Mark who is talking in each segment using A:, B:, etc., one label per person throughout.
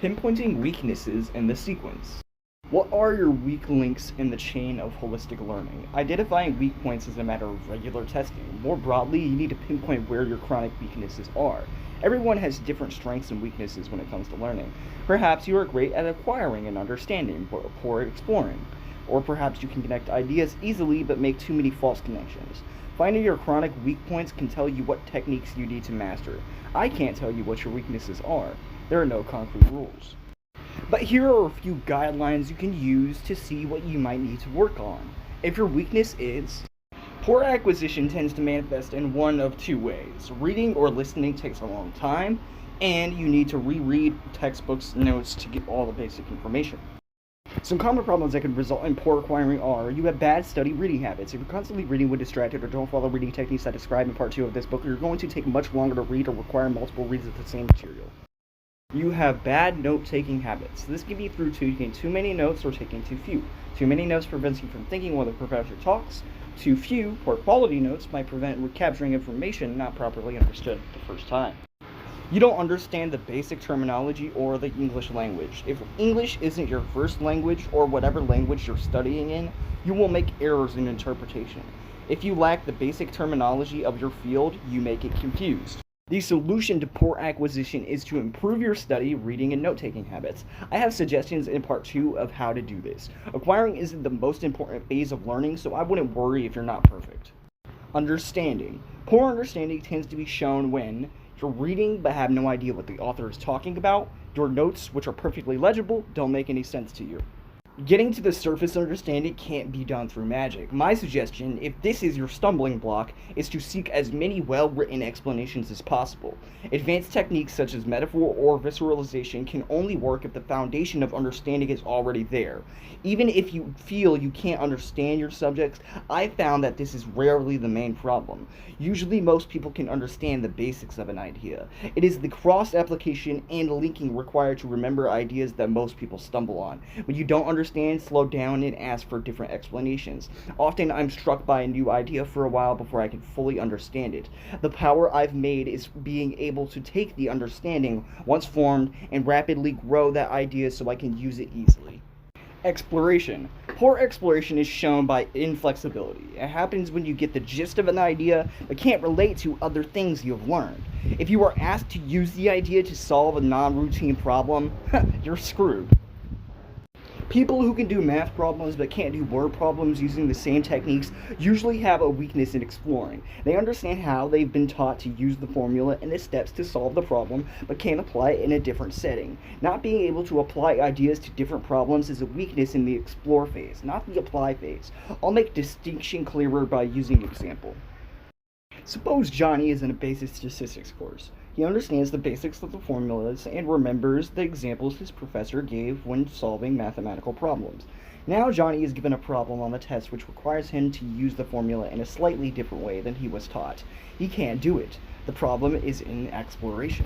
A: Pinpointing weaknesses in the sequence. What are your weak links in the chain of holistic learning? Identifying weak points is a matter of regular testing. More broadly, you need to pinpoint where your chronic weaknesses are. Everyone has different strengths and weaknesses when it comes to learning. Perhaps you are great at acquiring and understanding, but poor at exploring. Or perhaps you can connect ideas easily but make too many false connections. Finding your chronic weak points can tell you what techniques you need to master. I can't tell you what your weaknesses are. There are no concrete rules. But here are a few guidelines you can use to see what you might need to work on. If your weakness is poor acquisition tends to manifest in one of two ways. Reading or listening takes a long time, and you need to reread textbooks, notes to get all the basic information. Some common problems that could result in poor acquiring are: you have bad study reading habits. If you're constantly reading when distracted or don't follow reading techniques I describe in part 2 of this book, you're going to take much longer to read or require multiple reads of the same material. You have bad note-taking habits. This can be through taking too many notes or taking too few. Too many notes prevents you from thinking while the professor talks. Too few, poor quality notes might prevent recapturing information not properly understood the first time. You don't understand the basic terminology or the English language. If English isn't your first language or whatever language you're studying in, you will make errors in interpretation. If you lack the basic terminology of your field, you may get confused. The solution to poor acquisition is to improve your study, reading, and note-taking habits. I have suggestions in part 2 of how to do this. Acquiring isn't the most important phase of learning, so I wouldn't worry if you're not perfect. Understanding. Poor understanding tends to be shown when you're reading but have no idea what the author is talking about. Your notes, which are perfectly legible, don't make any sense to you. Getting to the surface understanding can't be done through magic. My suggestion, if this is your stumbling block, is to seek as many well-written explanations as possible. Advanced techniques such as metaphor or visualization can only work if the foundation of understanding is already there. Even if you feel you can't understand your subjects, I found that this is rarely the main problem. Usually most people can understand the basics of an idea. It is the cross-application and linking required to remember ideas that most people stumble on. When you don't understand, slow down and ask for different explanations. Often I'm struck by a new idea for a while before I can fully understand it. The power I've made is being able to take the understanding once formed and rapidly grow that idea so I can use it easily. Exploration. Poor exploration is shown by inflexibility. It happens when you get the gist of an idea but can't relate to other things you've learned. If you are asked to use the idea to solve a non-routine problem, you're screwed. People who can do math problems but can't do word problems using the same techniques usually have a weakness in exploring. They understand how they've been taught to use the formula and the steps to solve the problem but can't apply it in a different setting. Not being able to apply ideas to different problems is a weakness in the explore phase, not the apply phase. I'll make distinction clearer by using an example. Suppose Johnny is in a basic statistics course. He understands the basics of the formulas and remembers the examples his professor gave when solving mathematical problems. Now Johnny is given a problem on the test which requires him to use the formula in a slightly different way than he was taught. He can't do it. The problem is in exploration.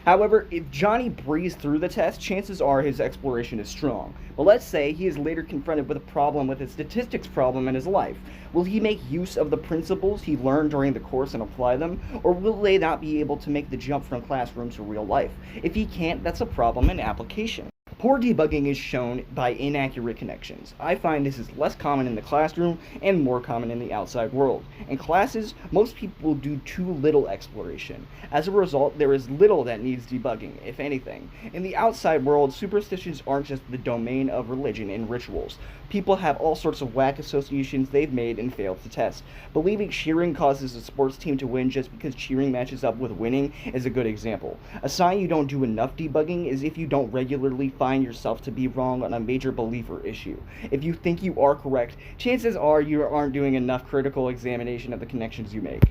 A: However, if Johnny breezed through the test, chances are his exploration is strong. But let's say he is later confronted with a problem with a statistics problem in his life. Will he make use of the principles he learned during the course and apply them, or will they not be able to make the jump from classroom to real life? If he can't, that's a problem in application. Poor debugging is shown by inaccurate connections. I find this is less common in the classroom and more common in the outside world. In classes, most people do too little exploration. As a result, there is little that needs debugging, if anything. In the outside world, superstitions aren't just the domain of religion and rituals. People have all sorts of whack associations they've made and failed to test. Believing cheering causes a sports team to win just because cheering matches up with winning is a good example. A sign you don't do enough debugging is if you don't regularly find yourself to be wrong on a major belief or issue. If you think you are correct, chances are you aren't doing enough critical examination of the connections you make.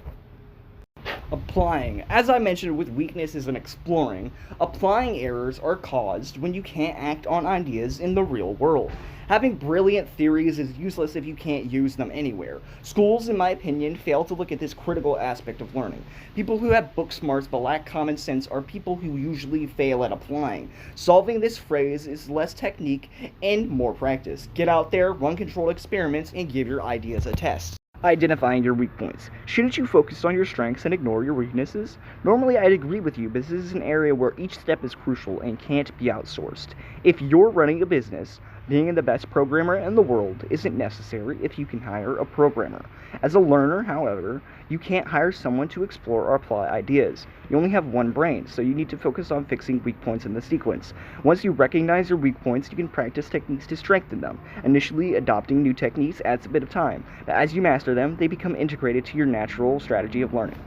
A: Applying. As I mentioned with weaknesses in exploring, applying errors are caused when you can't act on ideas in the real world. Having brilliant theories is useless if you can't use them anywhere. Schools, in my opinion, fail to look at this critical aspect of learning. People who have book smarts but lack common sense are people who usually fail at applying. Solving this phrase is less technique and more practice. Get out there, run controlled experiments, and give your ideas a test. Identifying your weak points. Shouldn't you focus on your strengths and ignore your weaknesses? Normally, I'd agree with you, but this is an area where each step is crucial and can't be outsourced. If you're running a business, being the best programmer in the world isn't necessary if you can hire a programmer. As a learner, however, you can't hire someone to explore or apply ideas. You only have one brain, so you need to focus on fixing weak points in the sequence. Once you recognize your weak points, you can practice techniques to strengthen them. Initially, adopting new techniques adds a bit of time, but as you master them, they become integrated to your natural strategy of learning.